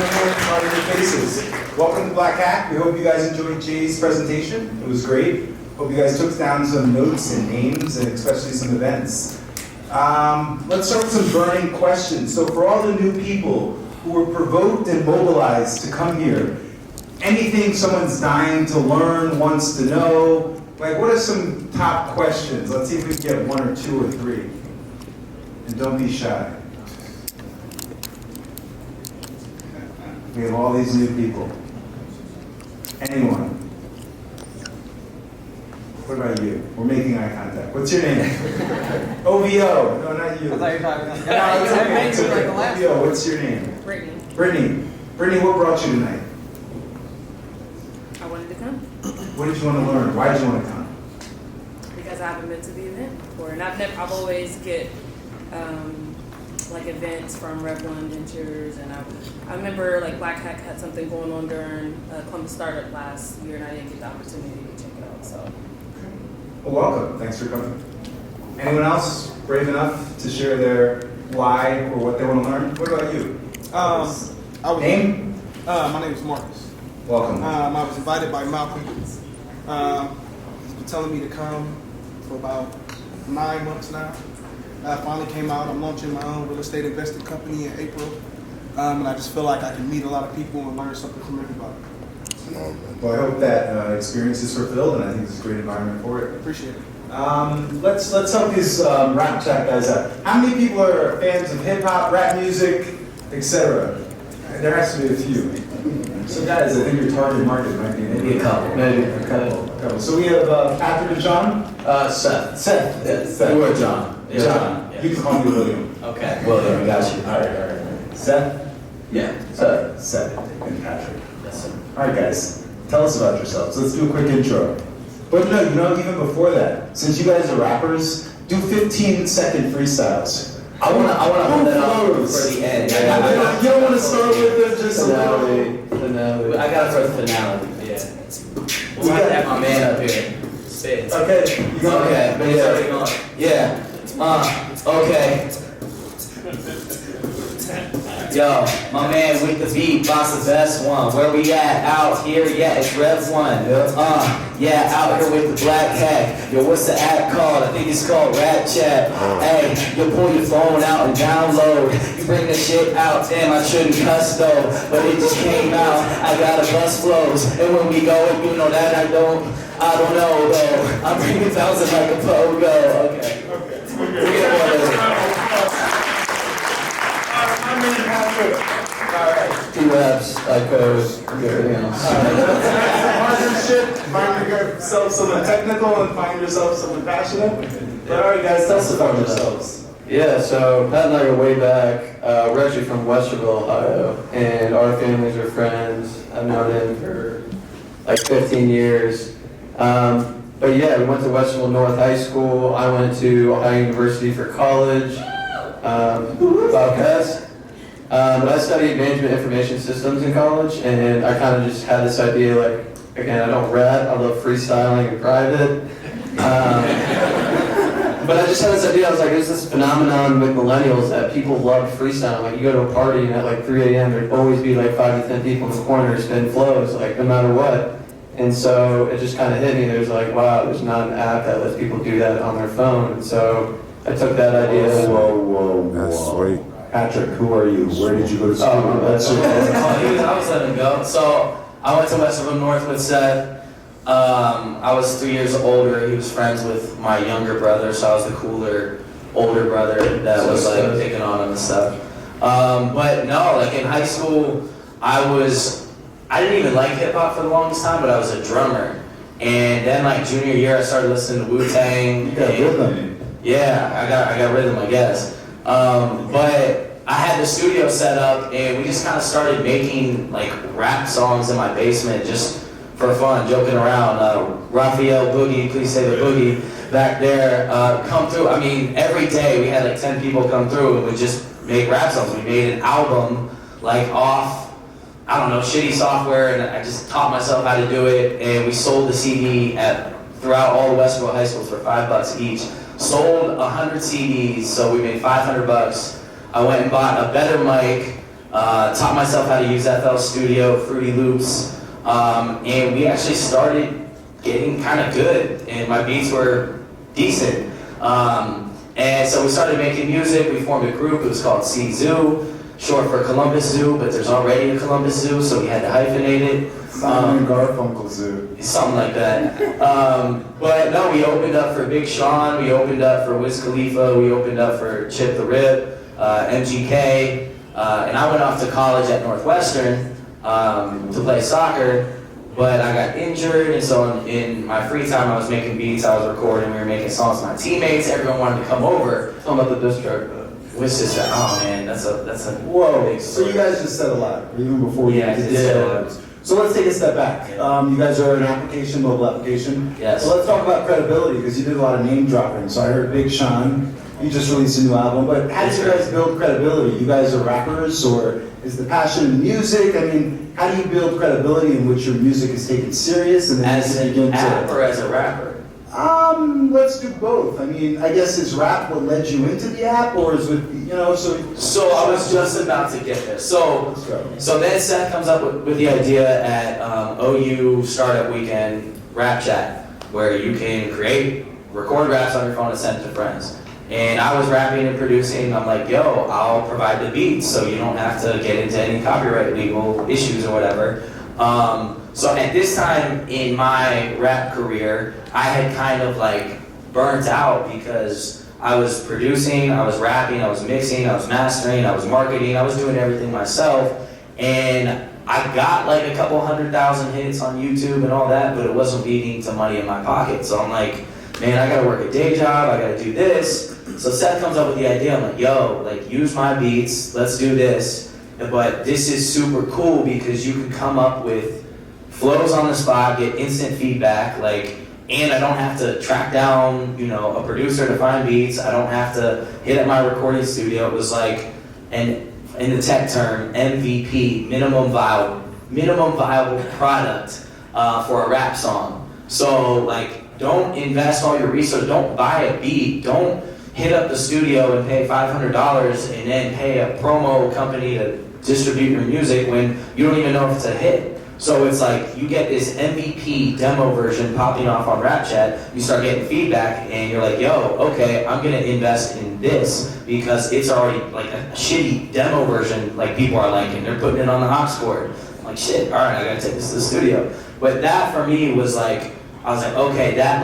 Familiar faces. Welcome to BLK HACK. We hope you guys enjoyed Jay's presentation. It was great. Hope you guys took down some notes and names and especially some events. Let's start with some burning questions. So for all the new people who were provoked and mobilized to come here, anything someone's dying to learn, wants to know, like what are some top questions? Let's see if we can get one or two or three. And don't be shy. We have all these new people. Anyone? What about you? We're making eye contact. What's your name? OVO. No, not you. I thought you were talking No, it's okay. It's okay. OVO, what's your name? Brittany. Brittany. Brittany, what brought you tonight? I wanted to come What did you want to learn? Why did you want to come? because I haven't been to the event before, and I've always get like events from Red One Ventures, and I remember like BLK HACK had something going on during Columbus Startup last year, and I didn't get the opportunity to check it out. So, Well, welcome. Thanks for coming. Anyone else brave enough to share their why or what they want to learn? What about you? Name? My name is Marcus. Welcome. I was invited by Malcolm. He's been telling me to come for about 9 months now. I finally came out. I'm launching my own real estate investing company in April. And I just feel like I can meet a lot of people and learn something from everybody. Well, I hope that experience is fulfilled, and I think it's a great environment for it. Appreciate it. Let's help these RapChat guys out. How many people are fans of hip hop, rap music, etc.? There has to be a few. So guys, I think your target market might be Maybe a couple. Maybe a couple. So we have Patrick and John. Seth. Seth. Yeah, Seth. You are John. Yeah, John. yeah. You can call me William. Okay. William, got you. All right. Seth. Yeah. Seth and Patrick. Yes, sir. All right, guys. Tell us about yourselves. Let's do a quick intro. But no, even before that, since you guys are rappers, do 15-second freestyles. I wanna hold that up for the end. You don't want to start with them just Finale. I got it for the finale. Yeah. We'll have to have my man up here. Spit. Okay. Okay. But he's already gone. Yeah. Okay. Yo, my man with the beat, boss the best one. Where we at? Out here, yeah, it's Rev 1. Yeah, out here with the BLK HACK. Yo, what's the app called? I think it's called RapChat. Hey, you pull your phone out and download. You bring the shit out, damn, I shouldn't cuss though. But it just came out, I got a bus flows. And when we go, you know that I don't know though. I'm bringing thousand like a pogo. Okay. Alright. 2 reps, I code, everything else. Partnership, find yourself someone technical and find yourself someone passionate. But alright guys, tell us about yourselves. Yeah, so Pat and I go way back. We're actually from Westerville, Ohio, and our families are friends. I've known him for like 15 years. But yeah, we went to Westerville North High School. I went to Ohio University for college. But I studied management information systems in college, and I kind of just had this idea, like, again, I don't rap, I love freestyling in private. But I just had this idea, I was like, there's this phenomenon with millennials that people love freestyling. Like, you go to a party and at like 3 a.m. there'd always be like 5 to 10 people in the corner spinning flows, like, no matter what. And so it just kind of hit me, there's like, wow, there's not an app that lets people do that on their phone. And so I took that idea. Whoa. That's sweet. Patrick, who are you? Where did you go to school? I was letting go. So I went to Westerville North with Seth. I was 3 years older. He was friends with my younger brother, so I was the cooler older brother that was like picking on him and stuff. But no, like in high school, I didn't even like hip hop for the longest time, but I was a drummer. And then like junior year, I started listening to Wu-Tang. You got rhythm. Yeah, I got rhythm, I guess. But I had the studio set up, and we just kind of started making like rap songs in my basement just for fun, joking around. Raphael Boogie, please say the boogie, back there, come through. I mean, every day we had like 10 people come through, and we just make rap songs. We made an album like off, I don't know, shitty software, and I just taught myself how to do it, and we sold the CD throughout all the Westerville high schools for $5 each. Sold 100 CDs, so we made $500. I went and bought a better mic, Taught myself how to use FL Studio, Fruity Loops, and we actually started getting kind of good, and my beats were decent. And so we started making music. We formed a group. It was called C Zoo, short for Columbus Zoo, but there's already a Columbus Zoo, so we had to hyphenate it. Simon Garfunkel Zoo. Something like that. But no, we opened up for Big Sean, we opened up for Wiz Khalifa, we opened up for Chip the Rip, MGK, and I went off to college at Northwestern to play soccer, but I got injured, and so in my free time I was making beats, I was recording, we were making songs with my teammates, everyone wanted to come over. Tell them about the diss track. Wiz just said, oh man, that's a Whoa, big so you guys just said a lot, even before you Yeah, did yeah. this. So let's take a step back. You guys are an application, mobile application. Yes. So let's talk about credibility, because you did a lot of name dropping. So I heard Big Sean, you just released a new album, but how did you guys build credibility? You guys are rappers, or is the passion in music? I mean, how do you build credibility in which your music is taken serious and then As you an begin app to... or as a rapper? Let's do both. I mean, I guess is rap what led you into the app, or is it, so... So I was just about to get there. So Let's go. So then Seth comes up with the idea at OU Startup Weekend RapChat, where you can record raps on your phone and send it to friends. And I was rapping and producing. I'm like, yo, I'll provide the beats so you don't have to get into any copyright legal issues or whatever. So at this time in my rap career, I had kind of like burnt out because I was producing, I was rapping, I was mixing, I was mastering, I was marketing, I was doing everything myself. And I got like a couple 100,000 hits on YouTube and all that, but it wasn't leading to money in my pocket. So I'm like, man, I gotta work a day job, I gotta do this. So Seth comes up with the idea, I'm like, yo, like use my beats, let's do this. But this is super cool because you can come up with flows on the spot, get instant feedback, and I don't have to track down, a producer to find beats. I don't have to hit up my recording studio. It was like, in the tech term, MVP, minimum viable product for a rap song. So don't invest all your resources. Don't buy a beat. Don't hit up the studio and pay $500 and then pay a promo company to distribute your music when you don't even know if it's a hit. So it's like you get this MVP demo version popping off on RapChat, you start getting feedback, and you're like, yo, okay, I'm gonna invest in this because it's already like a shitty demo version like people are liking. They're putting it on the aux cord. I'm like, shit, all right, I gotta take this to the studio. But that for me was like, I was like, okay, that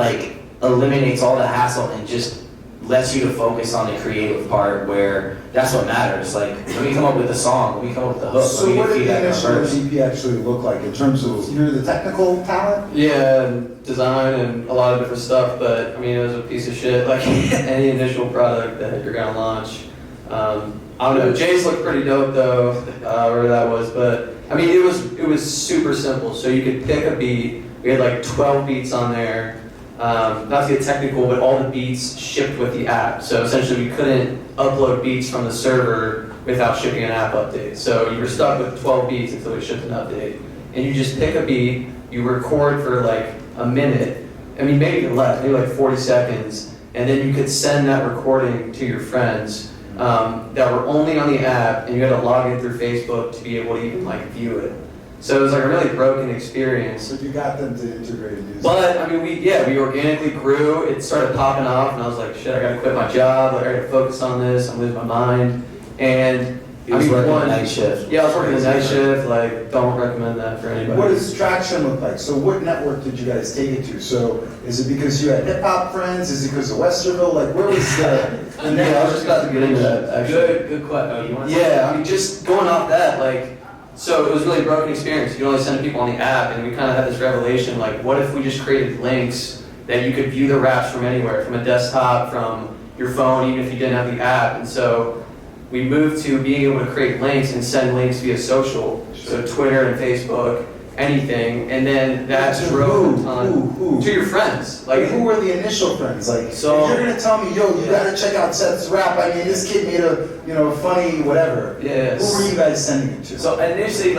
eliminates all the hassle and just lets you to focus on the creative part where that's what matters. Let me come up with a song, let me come up with the hook. So what did the initial MVP actually look like in terms of the technical talent? Yeah, and design and a lot of different stuff, but I mean, it was a piece of shit, like any initial product that you're gonna launch. I don't know, Jay's looked pretty dope though, wherever that was, but I mean, it was super simple. So you could pick a beat, we had like 12 beats on there, not to get technical, but all the beats shipped with the app. So essentially we couldn't upload beats from the server without shipping an app update. So you were stuck with 12 beats until we shipped an update. And you just pick a beat, you record for like a minute, I mean maybe less, maybe like 40 seconds, and then you could send that recording to your friends that were only on the app, and you had to log in through Facebook to be able to even view it. So it was like a really broken experience. So you got them to integrate music. But I mean, we organically grew. It started popping off, and I was like, shit, I gotta quit my job. I gotta focus on this. I'm losing my mind. And He was working the night shift. Yeah, I was working the night shift. Don't recommend that for anybody. What does traction look like? So what network did you guys take it to? So is it because you had hip hop friends? Is it because of Westerville? Where was the Yeah, I was just about to get into that. Actually. Good question. Oh, you want to Yeah, I mean, just going off that, so it was really a broken experience. You only send people on the app, and we kind of had this revelation, what if we just created links that you could view the raps from anywhere, from a desktop, from your phone, even if you didn't have the app. And so we moved to being able to create links and send links via social, so Twitter and Facebook, anything, and then that drove a ton to your friends. Who were the initial friends? If you're gonna tell me, yo, you gotta check out Seth's rap. I mean, this kid made a funny whatever. Yes. Who were you guys sending it to? So initially,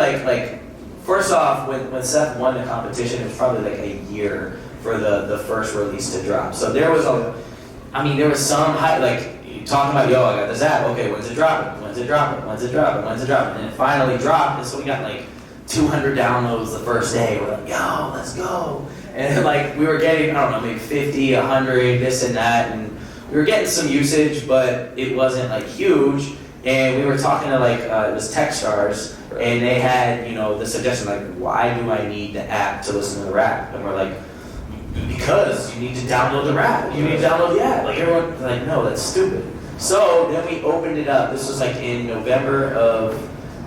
first off, when Seth won the competition, it was probably a year for the first release to drop. So there was there was some hype, talking about, yo, I got this app, okay, when's it dropping? When's it dropping? When's it dropping? When's it dropping? And it finally dropped, and so we got like 200 downloads the first day. We're like, yo, let's go. And then, like, we were getting, I don't know, maybe 50, 100, this and that, and we were getting some usage, but it wasn't like huge. And we were talking to like, it was Techstars, and they had, you know, the suggestion like, why do I need the app to listen to the rap? And we're like, because you need to download the rap. You need to download the app. Like everyone's like, no, that's stupid. So then we opened it up. This was like in November of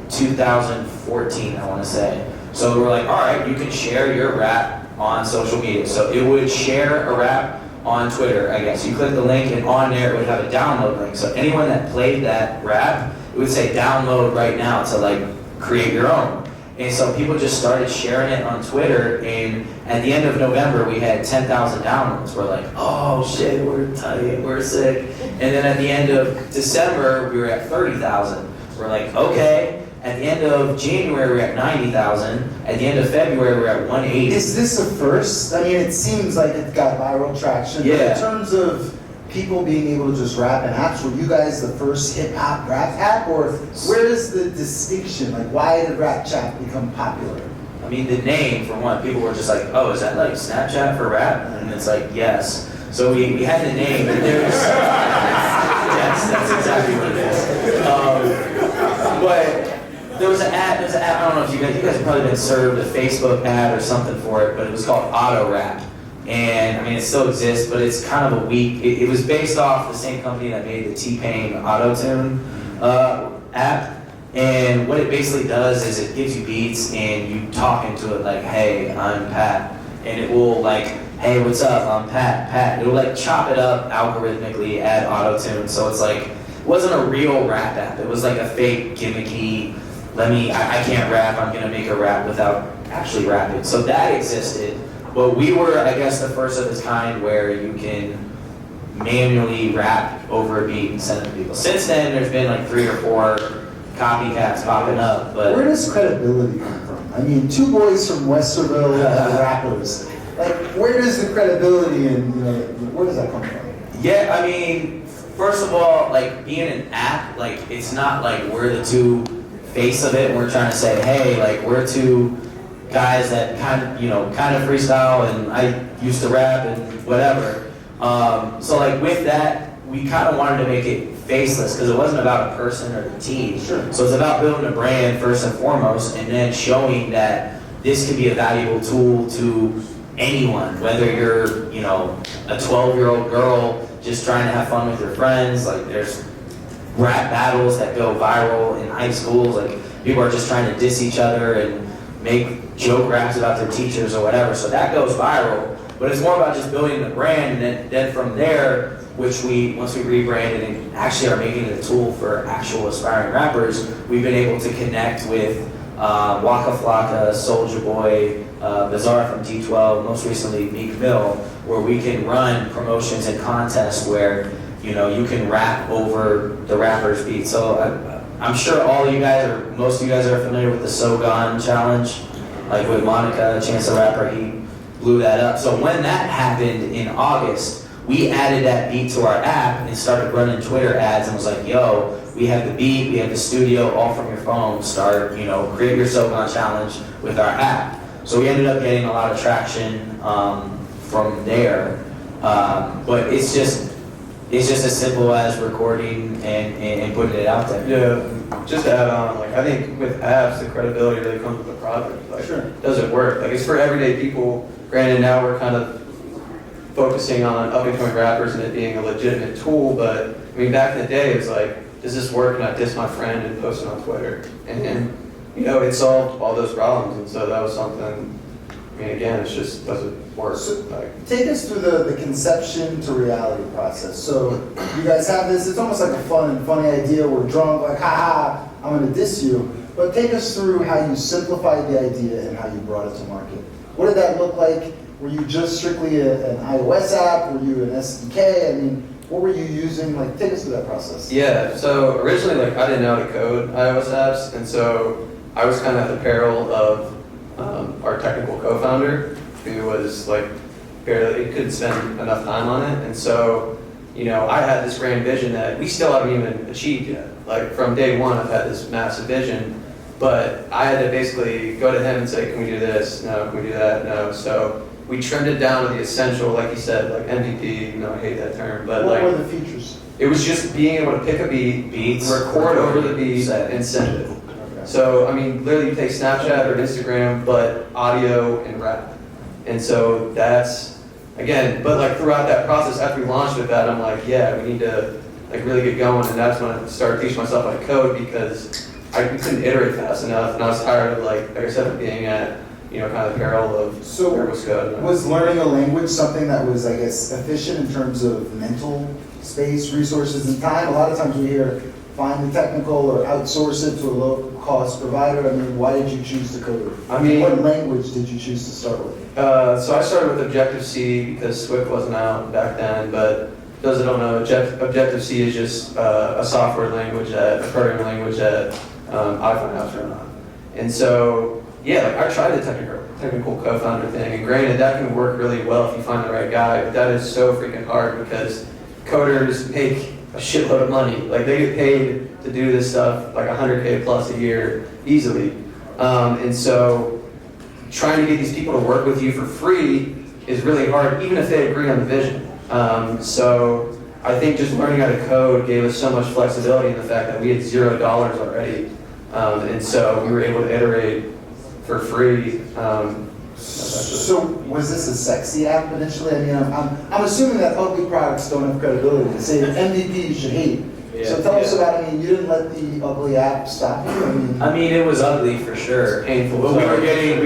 2014, I want to say. So we're like, all right, you can share your rap on social media. So it would share a rap on Twitter, I guess. You click the link, and on there it would have a download link. So anyone that played that rap, it would say download right now to like create your own. And so people just started sharing it on Twitter, and at the end of November we had 10,000 downloads. We're like, oh shit, we're tight, we're sick. And then at the end of December we were at 30,000. We're like, okay. At the end of January we were at 90,000. At the end of February we were at 180. Is this a first? I mean, it seems like it got viral traction. Yeah. But in terms of people being able to just rap in apps, were you guys the first hip-hop rap app? Or where is the distinction? Like, why did RapChat become popular? I mean, the name, for one, people were just like, oh, is that like Snapchat for rap? And it's like, yes. So we had the name, and there's, yes, that's exactly what it is. But there was an app, I don't know if you guys have probably been served a Facebook ad or something for it, but it was called Auto Rap. And I mean, it still exists, but it's kind of a weak, it was based off the same company that made the T-Pain Auto-Tune app. And what it basically does is it gives you beats and you talk into it like, hey, I'm Pat. And it will like, hey, what's up, I'm Pat. It'll like chop it up algorithmically, add auto-tune. So it's like, it wasn't a real rap app. It was like a fake, gimmicky, I can't rap, I'm gonna make a rap without actually rapping. So that existed. But we were, I guess, the first of its kind where you can manually rap over a beat and send it to people. Since then, there's been like 3 or 4 copycats popping up, but Where does credibility come from? I mean, 2 boys from Westerville rappers. Like, where does the credibility and, you know, where does that come from? yeah, I mean, first of all, like being an app, like it's not like we're the 2 face of it and we're trying to say, hey, like we're 2 guys that kind of freestyle and I used to rap and whatever. So like with that, we kind of wanted to make it faceless because it wasn't about a person or the team. Sure. So it's about building a brand first and foremost, and then showing that this can be a valuable tool to anyone, whether you're, you know, a 12-year-old girl just trying to have fun with your friends. Like there's rap battles that go viral in high schools. Like people are just trying to diss each other and make joke raps about their teachers or whatever. So that goes viral. But it's more about just building the brand, and then from there, which once we rebranded and actually are making it a tool for actual aspiring rappers, we've been able to connect with Waka Flocka, Soulja Boy, Bizarre from D12, most recently Meek Mill, where we can run promotions and contests where, you know, you can rap over the rapper's beat. So I'm sure all of you guys, or most of you guys, are familiar with the So Gone challenge, like with Monica, Chance the Rapper, he blew that up. So when that happened in August, we added that beat to our app and started running Twitter ads and was like, yo, we have the beat, we have the studio, all from your phone. Start, you know, create your So Gone challenge with our app. So we ended up getting a lot of traction from there. But it's just as simple as recording and putting it out there. Yeah, just to add on, like I think with apps, the credibility really comes with the product. Like, Sure. does it work? Like it's for everyday people. Granted, now we're kind of focusing on up-and-coming rappers and it being a legitimate tool, but I mean, back in the day, it was like, does this work? And I diss my friend and post it on Twitter. And you know, it solved all those problems. And so that was something, I mean, again, it's just doesn't work. Like, Take us through the conception to reality process. So you guys have this, it's almost like a fun and funny idea. We're drunk, like, ha, I'm gonna diss you. But take us through how you simplified the idea and how you brought it to market. What did that look like? Were you just strictly an iOS app? Were you an SDK? I mean, what were you using? Like, take us through that process. yeah, so originally, like, I didn't know how to code iOS apps, and so I was kind of at the peril of our technical co-founder, who was like barely couldn't spend enough time on it, and so you know, I had this grand vision that we still haven't even achieved yet. Like from day one, I've had this massive vision, but I had to basically go to him and say, can we do this? No. Can we do that? No. So we trimmed it down to the essential, like you said, like MVP, you know, I hate that term, but What like, were the features? it was just being able to pick a beat, record over the beat, and send it. Okay. So, I mean, literally you take Snapchat or Instagram, but audio and rap. And so that's, again, but like throughout that process, after we launched with that, I'm like, yeah, we need to like really get going. And that's when I started teaching myself how to code because we couldn't iterate fast enough. And I was tired of like I said, being at, you know, kind of the peril of So, nervous code. Was learning a language something that was, I guess, efficient in terms of mental space, resources, and time? A lot of times we hear find the technical or outsource it to a low-cost provider. I mean, why did you choose to code? I mean, what language did you choose to start with? So I started with Objective-C because Swift wasn't out back then, but those that don't know, Objective-C is just a software language, a programming language that iPhone apps run on. And so, yeah, like I tried the technical co-founder thing, and granted, that can work really well if you find the right guy, but that is so freaking hard because coders make a shitload of money. Like they get paid to do this stuff like $100K plus a year easily. And so trying to get these people to work with you for free is really hard, even if they agree on the vision. So I think just learning how to code gave us so much flexibility in the fact that we had $0 already. And so we were able to iterate for free. So was this a sexy app initially? I mean, I'm assuming that ugly products don't have credibility. To say MVP you should hate. So tell us about. I mean, you didn't let the ugly app stop you. I mean, it was ugly for sure, painful. But we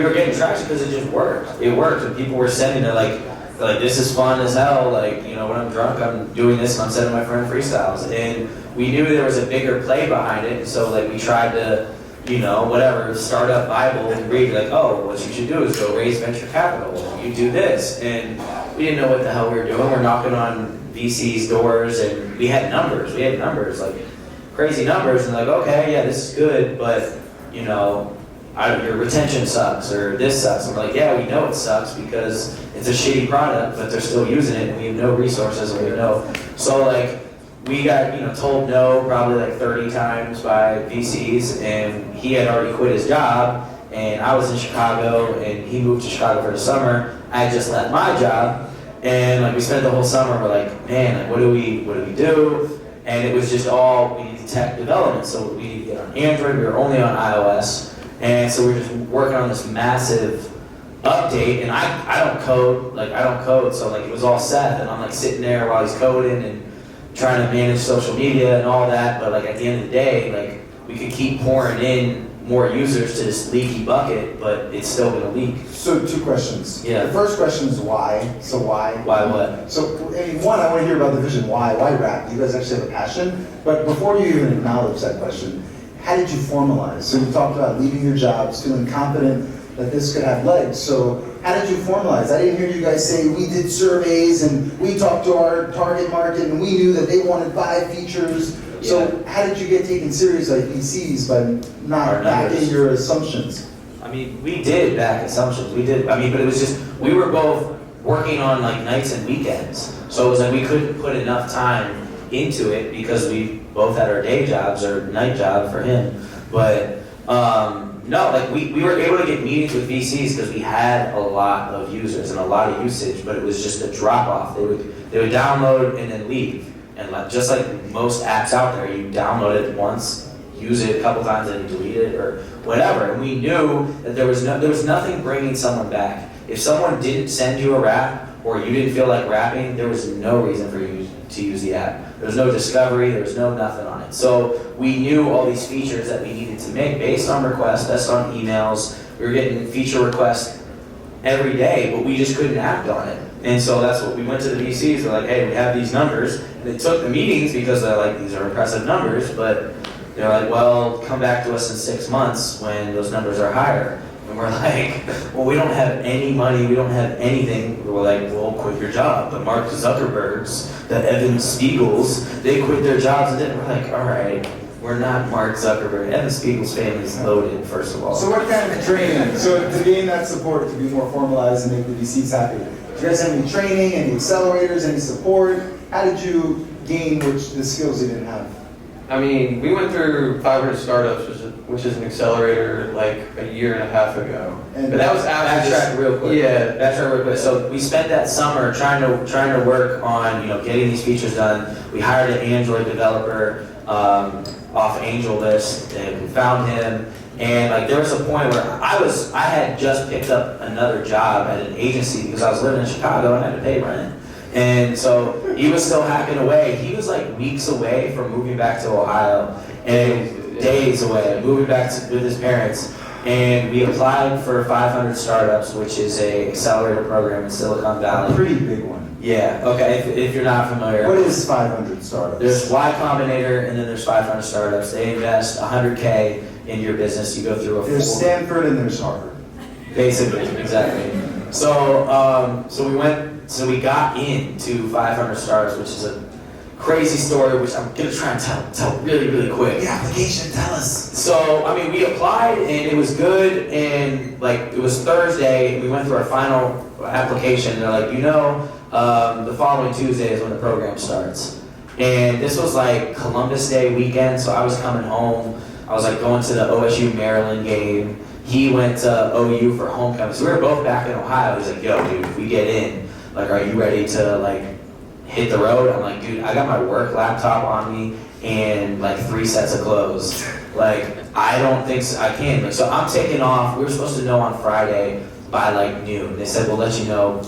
were getting traction because it just worked. It worked, and people were sending it like this is fun as hell. Like, you know, when I'm drunk, I'm doing this, and I'm sending my friend freestyles, and we knew there was a bigger play behind it. So like we tried to, you know, whatever, start up Bible and read like, oh, what you should do is go raise venture capital. And you do this, and we didn't know what the hell we were doing. We're knocking on VC's doors, and we had numbers, like crazy numbers, and like, okay, yeah, this is good, but you know, your retention sucks, or this sucks. And we're like, yeah, we know it sucks because it's a shitty product, but they're still using it, and we have no resources, and we know. So like, we got, you know, told no probably like 30 times by VCs, and he had already quit his job, and I was in Chicago, and he moved to Chicago for the summer. I just left my job. And like we spent the whole summer, we're like, man, like what do we do? And it was just all, we need tech development. So we need to get on Android, we were only on iOS. And so we were just working on this massive update. And I don't code, so like it was all Seth. And I'm like sitting there while he's coding and trying to manage social media and all that. But like at the end of the day, like we could keep pouring in more users to this leaky bucket, but it's still gonna leak. So 2 questions. Yeah. The first question is why. So why? Why what? So I mean, one, I want to hear about the vision. Why? Why rap? You guys actually have a passion. But before you even acknowledge that question, how did you formalize? So you talked about leaving your jobs, feeling confident that this could have legs. So how did you formalize? I didn't hear you guys say we did surveys and we talked to our target market and we knew that they wanted 5 features. So how did you get taken serious like VCs by not backing your assumptions? I mean, we did back assumptions. We did. I mean, but it was just, we were both working on like nights and weekends. So it was like we couldn't put enough time into it because we both had our day jobs or night job for him. But no, like we were able to get meetings with VCs because we had a lot of users and a lot of usage, but it was just a drop off. They would download and then leave. And like, just like most apps out there, you download it once, use it a couple times, and you delete it or whatever. And we knew that there was nothing bringing someone back. If someone didn't send you a rap or you didn't feel like rapping, there was no reason for you to use the app. There was no discovery, there was no nothing on it. So we knew all these features that we needed to make based on requests, based on emails. We were getting feature requests every day, but we just couldn't act on it. And so that's what we went to the VCs. We're like, hey, we have these numbers. And they took the meetings because they're like, these are impressive numbers, but they're like, well, come back to us in 6 months when those numbers are higher. And we're like, well, we don't have any money, we don't have anything. We're like, well, quit your job. The Mark Zuckerbergs, the Evan Spiegels, they quit their jobs and then we're like, all right, We're not Mark Zuckerberg. Evan Spiegel's family is loaded, first of all. So what kind of training? So to gain that support, to be more formalized and make the VCs happy, do you guys have any training, any accelerators, any support? How did you gain the skills you didn't have? I mean, we went through 500 startups, which is an accelerator like a year and a half ago. And But that was after Backtrack real quick. Yeah. Backtrack real quick. So we spent that summer trying to work on getting these features done. We hired an Android developer off AngelList, and we found him. And like there was a point where I had just picked up another job at an agency because I was living in Chicago and I had to pay rent. And so he was still hacking away. He was like weeks away from moving back to Ohio, and days away, moving back with his parents. And we applied for 500 Startups, which is a accelerator program in Silicon A Valley. pretty big one. Yeah, okay, if you're not familiar. What is 500 startups? There's Y Combinator and then there's 500 Startups. They invest $100K in your business. You go through a There's Stanford and there's Harvard. Basically, exactly. So we got into 500 Startups, which is a crazy story, which I'm gonna try and tell really, really quick. The application, tell us. So, I mean, we applied and it was good, and like it was Thursday, and we went through our final application. They're like, the following Tuesday is when the program starts. And this was like Columbus Day weekend, so I was coming home. I was like going to the OSU Maryland game. He went to OU for homecoming. So we were both back in Ohio. He's like, yo, dude, if we get in, like, are you ready to like hit the road? I'm like, dude, I got my work laptop on me and like 3 sets of clothes. Like, I don't think I can. Like, so I'm taking off. We were supposed to know on Friday by like noon. They said, we'll let you know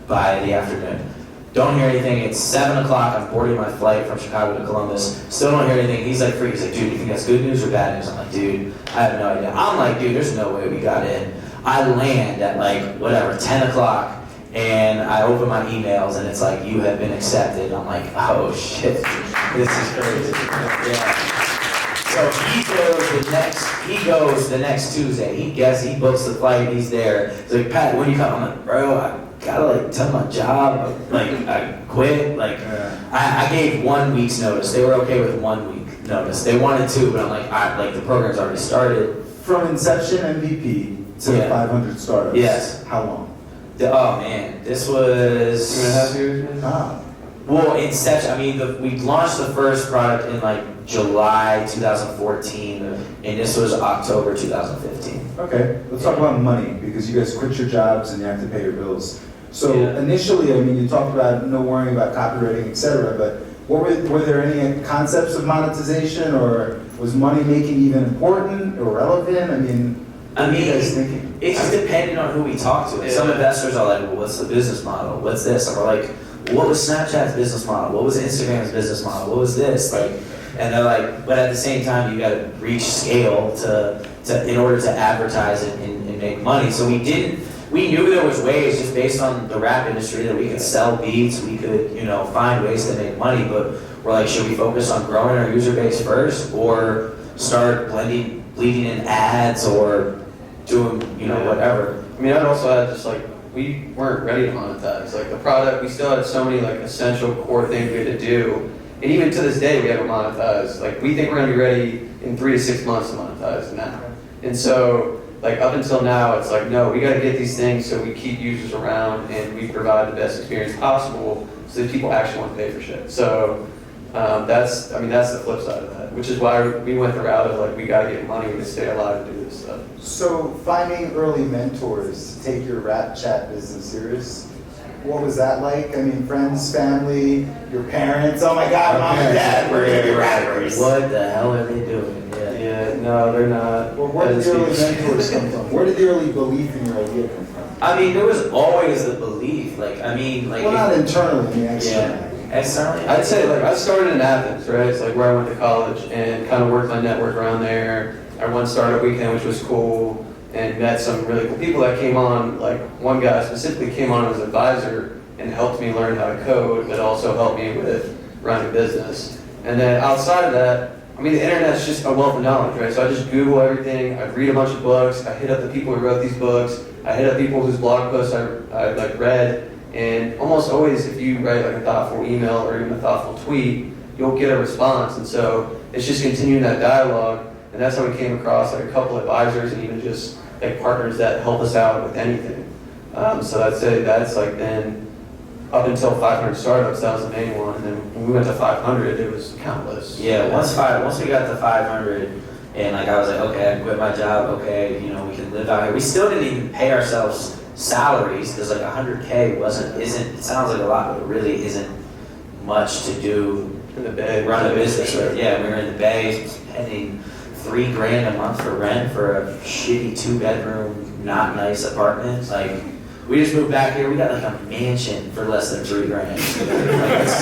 by the afternoon. Don't hear anything. It's 7 o'clock. I'm boarding my flight from Chicago to Columbus. Still don't hear anything. He's like, freak. He's like, dude, you think that's good news or bad news? I'm like, dude, I have no idea. I'm like, dude, there's no way we got in. I land at like, whatever, 10 o'clock. And I open my emails and it's like, you have been accepted. I'm like, oh shit, this is crazy. Yeah. So he goes the next Tuesday. He books the flight, he's there. He's like, Pat, when you come? I'm like, bro, I gotta like tell my job, like I quit. Like I gave 1 week's notice. They were okay with 1 week notice. They wanted 2, but I'm like, the program's already started. From inception MVP to 500 startups. Yes. How long? Oh man, this was 2.5 years. Ah. Well, inception. I mean, we launched the first product in like July 2014, and this was October 2015. Okay, let's talk about money, because you guys quit your jobs and you have to pay your bills. So initially, I mean, you talked about no worrying about copywriting, etc. But were there any concepts of monetization, or was money making even important or relevant? I mean, what are you guys thinking? It's just dependent on who we talk to. Some investors are like, well, what's the business model? What's this? And we're like, what was Snapchat's business model? What was Instagram's business model? What was this? Like, and they're like, but at the same time, you got to reach scale in order to advertise it and make money. So we knew there was ways, just based on the rap industry, that we could sell beats, we could, find ways to make money. But we're like, should we focus on growing our user base first, or start bleeding in ads, or doing, whatever? I mean, I'd also add just like, we weren't ready to monetize. Like the product, we still had so many like essential core things we had to do. And even to this day, we haven't monetized. Like we think we're gonna be ready in 3 to 6 months to monetize now. And so like up until now, it's like, no, we gotta get these things so we keep users around and we provide the best experience possible so that people actually want to pay for shit. So that's the flip side of that, which is why we went the route of like, we gotta get money to stay alive to do this stuff. So finding early mentors to take your RapChat business serious, what was that like? I mean, friends, family, your parents. Oh my God, mom and dad, we're gonna be rappers. What the hell are they doing? Yeah, no, they're not. Well, where did the early mentors come from? Where did the early belief in your idea come from? I mean, there was always the belief. Well, not internally, I mean externally. Externally, I'd say like I started in Athens, right? It's like where I went to college and kind of worked my network around there. I won Startup Weekend, which was cool, and met some really cool people that came on. Like one guy specifically came on as an advisor and helped me learn how to code, but also helped me with running a business. And then outside of that, I mean, the internet's just a wealth of knowledge, right? So I just Google everything. I read a bunch of books. I hit up the people who wrote these books. I hit up people whose blog posts I like read. And almost always, if you write like a thoughtful email or even a thoughtful tweet, you'll get a response. And so it's just continuing that dialogue. And that's how we came across like a couple advisors and even just like partners that help us out with anything. So I'd say that's like been up until 500 startups, that was the main one. And then when we went to 500, it was countless. Yeah, once we got to 500, and like I was like, okay, I can quit my job. Okay, you know, we can live out here. We still didn't even pay ourselves salaries because like 100K isn't. It sounds like a lot, but it really isn't much to do In the Bay. run a business with. Yeah, we were in the Bay, paying $3,000 a month for rent for a shitty 2-bedroom, not nice apartment. Like, we just moved back here. We got like a mansion for less than $3,000. Like, it's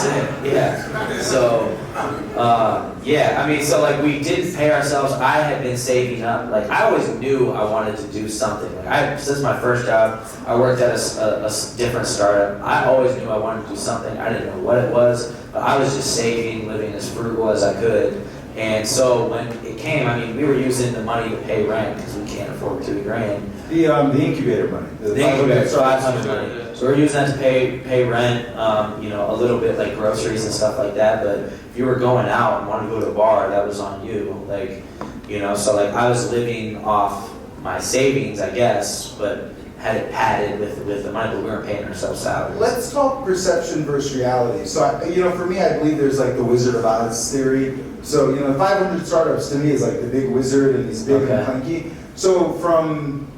sick. Yeah. So, yeah. I mean, so like we didn't pay ourselves. I had been saving up. Like I always knew I wanted to do something. Like since my first job, I worked at a different startup. I always knew I wanted to do something. I didn't know what it was, but I was just saving, living as frugal as I could. And so when it came, I mean, we were using the money to pay rent because we can't afford $2,000. The incubator money. The incubator, 500 money. So we're using that to pay rent, you know, a little bit like groceries and stuff like that. But if you were going out and wanted to go to a bar, that was on you. Like, you know, so like I was living off my savings, I guess, but had it padded with the money, but we weren't paying ourselves salaries. Let's talk perception versus reality. So, you know, for me, I believe there's like the Wizard of Oz theory. So, you know, 500 startups to me is like the big wizard and he's big and clunky. So from,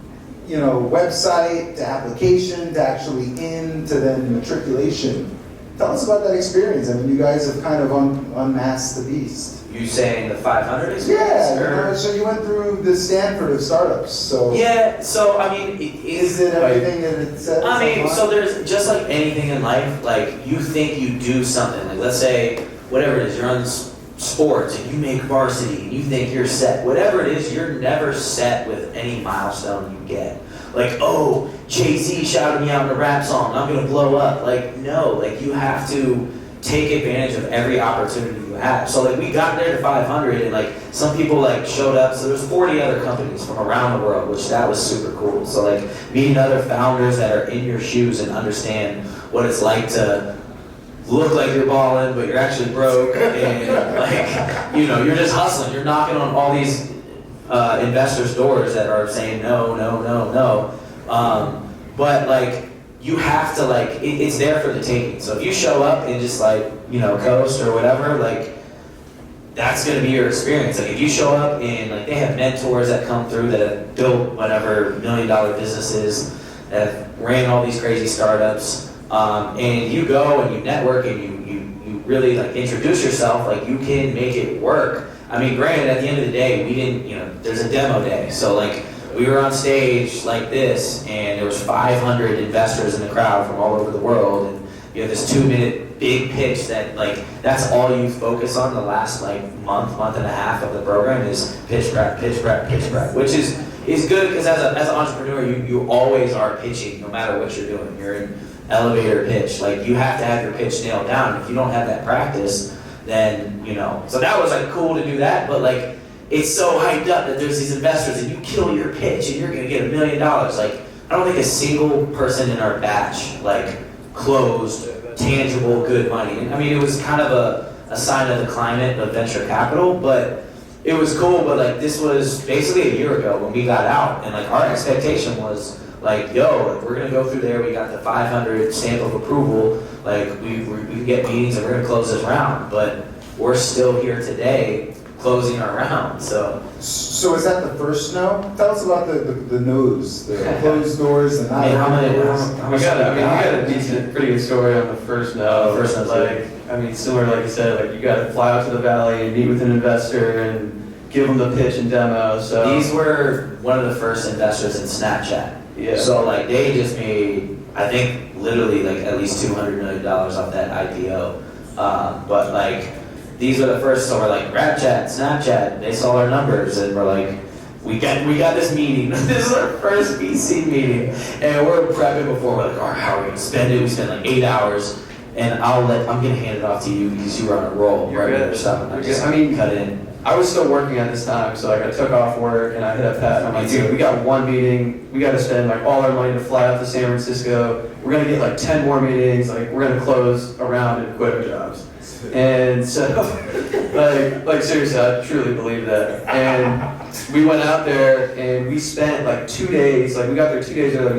you know, website to application to actually in to then matriculation. Tell us about that experience. I mean, you guys have kind of unmasked the beast. You saying the 500 experience? Yeah, you know, so you went through the Stanford of startups. So yeah, so I mean, is it everything that it says? I mean, so there's just like anything in life, like you think you do something. Like let's say, whatever it is, you're on sports and you make varsity and you think you're set. Whatever it is, you're never set with any milestone you get. Like, oh, Jay-Z shouted me out in a rap song, I'm gonna blow up. Like, no, like you have to take advantage of every opportunity you have. So like we got there to 500 and like some people like showed up. So there's 40 other companies from around the world, which that was super cool. So like meeting other founders that are in your shoes and understand what it's like to look like you're balling, but you're actually broke, and like, you know, you're just hustling. You're knocking on all these investors' doors that are saying no, no, no, no. But like, you have to like, it's there for the taking. So if you show up and just like, you know, coast or whatever, like, that's gonna be your experience. Like if you show up and like they have mentors that come through that have built whatever $1 million businesses, that have ran all these crazy startups. And you go and you network and you really like introduce yourself, like you can make it work. I mean, granted, at the end of the day, we didn't, you know, there's a demo day. So like we were on stage like this and there was 500 investors in the crowd from all over the world. And you have this 2-minute big pitch that like, that's all you focus on the last like month and a half of the program is pitch prep, which is good because as an entrepreneur, you always are pitching no matter what you're doing. You're in elevator pitch. Like you have to have your pitch nailed down. If you don't have that practice, then, you know. So that was like cool to do that, but like it's so hyped up that there's these investors and you kill your pitch and you're gonna get $1 million. Like I don't think a single person in our batch like closed tangible good money. I mean, it was kind of a sign of the climate of venture capital, but it was cool. But like this was basically a year ago when we got out, and like our expectation was like, yo, like, we're gonna go through there. We got the 500 stamp of approval. Like we can get meetings and we're gonna close this round. But we're still here today, closing our round. So is that the first no? Tell us about the no's, the closed doors, the not open doors. We got a decent, pretty good story on the first no. First no's like, I mean, similar like you said, like you got to fly out to the valley and meet with an investor and give them the pitch and demo. So these were one of the first investors in Snapchat. Yeah. So like they just made, I think, literally like at least $200 million off that IPO. But like these were the first. So we're like RapChat, Snapchat. They saw our numbers and we're like, we got this meeting. This is our first VC meeting, and we're prepping before. We're like, all right, how are we gonna spend it? We spent like 8 hours, and I'm gonna hand it off to you because you were on a roll. You're good. I mean, cut in. I was still working at this time, so like I took off work and I hit up Pat and I'm like, dude, we got one meeting, we gotta spend like all our money to fly out to San Francisco. We're gonna get like 10 more meetings, like we're gonna close around and quit our jobs. And so, like seriously, I truly believe that. And we went out there and we spent like 2 days, like we got there 2 days early,